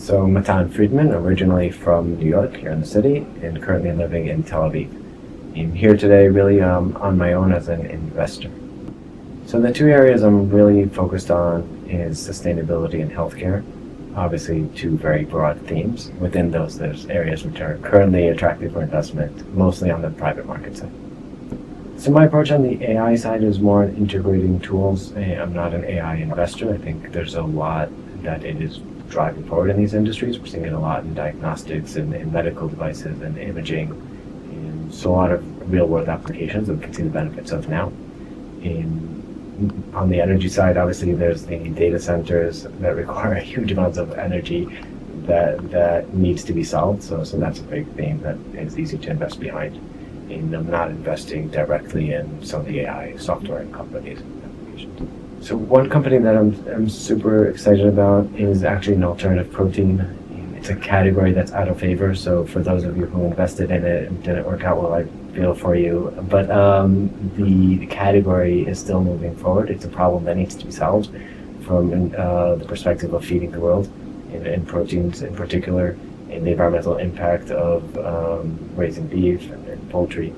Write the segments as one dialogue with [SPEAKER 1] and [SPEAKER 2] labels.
[SPEAKER 1] So Matan Friedman, originally from New York, here in the city, and currently living in Tel Aviv. I'm here today really on my own as an investor. So the two areas I'm really focused on is sustainability and healthcare. Obviously two very broad themes. Within those, there's areas which are currently attractive for investment, mostly on the private market side. So my approach on the AI side is more on integrating tools. I'm not an AI investor. I think there's a lot that it is driving forward in these industries. We're seeing it a lot in diagnostics and in medical devices and imaging. And so a lot of real world applications that we can see the benefits of now. On the energy side, obviously there's the data centers that require huge amounts of energy that needs to be solved. So that's a big theme that is easy to invest behind. And I'm not investing directly in some of the AI software companies and applications. So one company that I'm super excited about is actually an alternative protein. It's a category that's out of favor. So for those of you who invested in it and didn't work out well, I feel for you. But the category is still moving forward. It's a problem that needs to be solved from the perspective of feeding the world and proteins in particular, and the environmental impact of raising beef and poultry.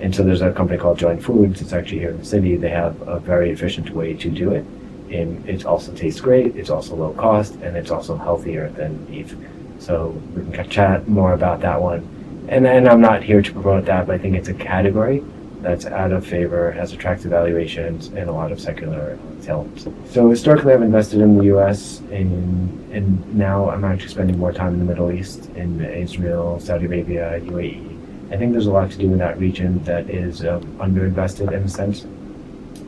[SPEAKER 1] And so there's a company called Joint Foods. It's actually here in the city. They have a very efficient way to do it. And it also tastes great, it's also low cost, and it's also healthier than beef. So we can chat more about that one. And I'm not here to promote that, but I think it's a category that's out of favor, has attractive valuations, and a lot of secular tailwinds. So historically I've invested in the US, and now I'm actually spending more time in the Middle East, in Israel, Saudi Arabia, UAE. I think there's a lot to do in that region that is underinvested in a sense.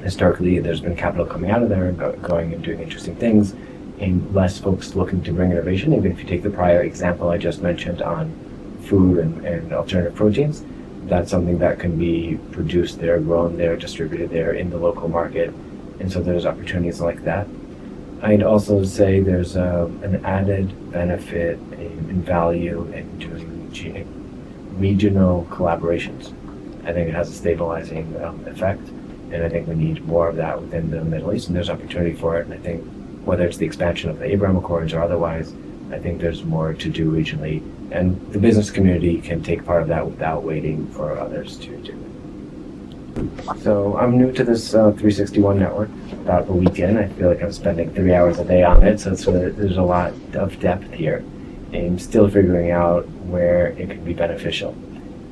[SPEAKER 1] Historically, there's been capital coming out of there and going and doing interesting things, and less folks looking to bring innovation. Even if you take the prior example I just mentioned on food and alternative proteins, that's something that can be produced there, grown there, distributed there in the local market. And so there's opportunities like that. I'd also say there's an added benefit in value in doing regional collaborations. I think it has a stabilizing effect, and I think we need more of that within the Middle East, and there's opportunity for it. And I think whether it's the expansion of the Abraham Accords or otherwise, I think there's more to do regionally, and the business community can take part of that without waiting for others to do it. So I'm new to this 361 network, about a week in. I feel like I'm spending 3 hours a day on it, so there's a lot of depth here. I'm still figuring out where it could be beneficial.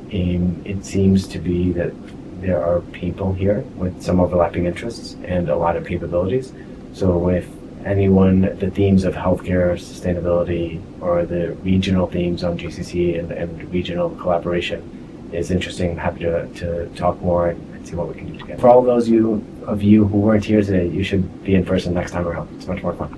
[SPEAKER 1] It seems to be that there are people here with some overlapping interests and a lot of capabilities. So if anyone, the themes of healthcare, sustainability, or the regional themes on GCC and regional collaboration is interesting, I'm happy to talk more and see what we can do together. For all those of you who weren't here today, you should be in person next time around. It's much more fun.